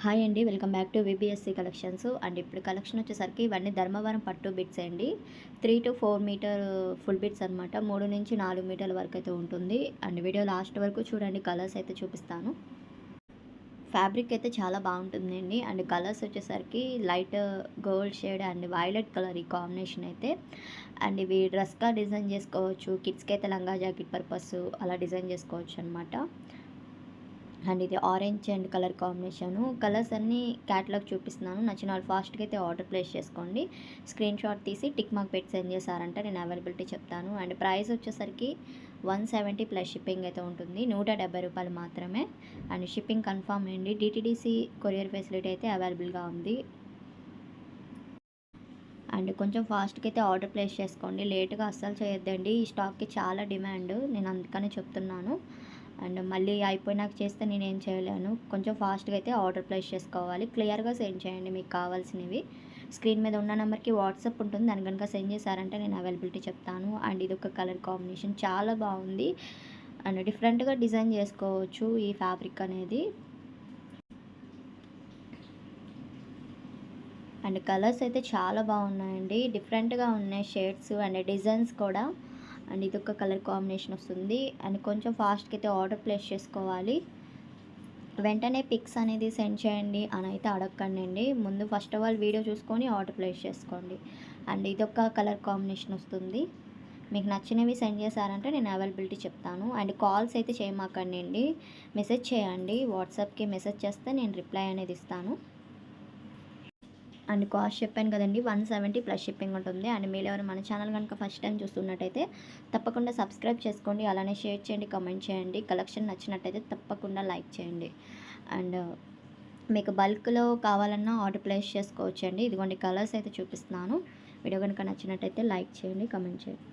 Hi అండి, welcome back to VBSC collections. And ఇప్పుడు collection వచ్చేసరికి ఇవన్నీ ధర్మవరం పట్టు బిట్స్ అండి. 3 to 4 మీటర్ ఫుల్ బిట్స్ అనమాట. 3 నుంచి 4 మీటర్ల వరకు అయితే ఉంటుంది. అండ్ వీడియో లాస్ట్ వరకు చూడండి, కలర్స్ అయితే చూపిస్తాను. ఫ్యాబ్రిక్ అయితే చాలా బాగుంటుందండి. అండ్ కలర్స్ వచ్చేసరికి light gold shade and violet colour ఈ కాంబినేషన్ అయితే. అండ్ ఇవి డ్రెస్గా డిజైన్ చేసుకోవచ్చు, కిడ్స్కి అయితే లంగా జాకెట్ పర్పస్ అలా డిజైన్ చేసుకోవచ్చు అనమాట. అండ్ ఇది orange and colour combination. Colours అన్నీ క్యాటలాగ్ చూపిస్తున్నాను. నచ్చిన వాళ్ళు ఫాస్ట్గా అయితే ఆర్డర్ ప్లేస్ చేసుకోండి. స్క్రీన్ షాట్ తీసి టిక్ మార్క్ పెట్టి సెండ్ చేశారంటే నేను అవైలబిలిటీ చెప్తాను. అండ్ ప్రైస్ వచ్చేసరికి 170 ప్లస్ షిప్పింగ్ అయితే ఉంటుంది. 170 రూపాయలు మాత్రమే. అండ్ షిప్పింగ్ కన్ఫామ్ అండి. డిటీడీసీ కొరియర్ ఫెసిలిటీ అయితే అవైలబుల్గా ఉంది. అండ్ కొంచెం ఫాస్ట్గా అయితే ఆర్డర్ ప్లేస్ చేసుకోండి. లేట్గా అస్సలు చేయొద్దండి. ఈ స్టాక్కి చాలా డిమాండ్, నేను అందుకనే చెప్తున్నాను. అండ్ మళ్ళీ అయిపోయినాక చేస్తే నేనేం చేయలేను. కొంచెం ఫాస్ట్గా అయితే ఆర్డర్ ప్లేస్ చేసుకోవాలి. క్లియర్గా సెండ్ చేయండి మీకు కావాల్సినవి. స్క్రీన్ మీద ఉన్న నెంబర్కి వాట్సాప్ ఉంటుంది, దాని కనుక సెండ్ చేశారంటే నేను అవైలబిలిటీ చెప్తాను. అండ్ ఇది ఒక కలర్ కాంబినేషన్ చాలా బాగుంది. అండ్ డిఫరెంట్గా డిజైన్ చేసుకోవచ్చు ఈ ఫ్యాబ్రిక్ అనేది. అండ్ కలర్స్ అయితే చాలా బాగున్నాయండి, డిఫరెంట్గా ఉన్నాయి షేడ్స్ అండ్ డిజైన్స్ కూడా. అండ్ ఇదొక కలర్ కాంబినేషన్ వస్తుంది. అండ్ కొంచెం ఫాస్ట్గా అయితే ఆర్డర్ ప్లేస్ చేసుకోవాలి. వెంటనే పిక్స్ అనేది సెండ్ చేయండి అని అయితే అడగకండి. ముందు ఫస్ట్ ఆఫ్ ఆల్ వీడియో చూసుకొని ఆర్డర్ ప్లేస్ చేసుకోండి. అండ్ ఇదొక కలర్ కాంబినేషన్ వస్తుంది. మీకు నచ్చినవి సెండ్ చేశారంటే నేను అవైలబిలిటీ చెప్తాను. అండ్ కాల్స్ అయితే చేయమాకండి, మెసేజ్ చేయండి. వాట్సాప్కి మెసేజ్ చేస్తే నేను రిప్లై అనేది ఇస్తాను. అండ్ కాస్ట్ చెప్పాను కదండి, 170 ప్లస్ షిప్పింగ్ ఉంటుంది. అండ్ మీరు ఎవరు మన ఛానల్ కనుక ఫస్ట్ టైం చూస్తున్నట్టయితే తప్పకుండా సబ్స్క్రైబ్ చేసుకోండి, అలానే షేర్ చేయండి, కామెంట్ చేయండి. కలెక్షన్ నచ్చినట్టయితే తప్పకుండా లైక్ చేయండి. అండ్ మీకు బల్క్లో కావాలన్నా ఆర్డర్ ప్లేస్ చేసుకోవచ్చు అండి. ఇదిగోండి కలర్స్ అయితే చూపిస్తున్నాను. వీడియో కనుక నచ్చినట్టయితే లైక్ చేయండి, కామెంట్ చేయండి.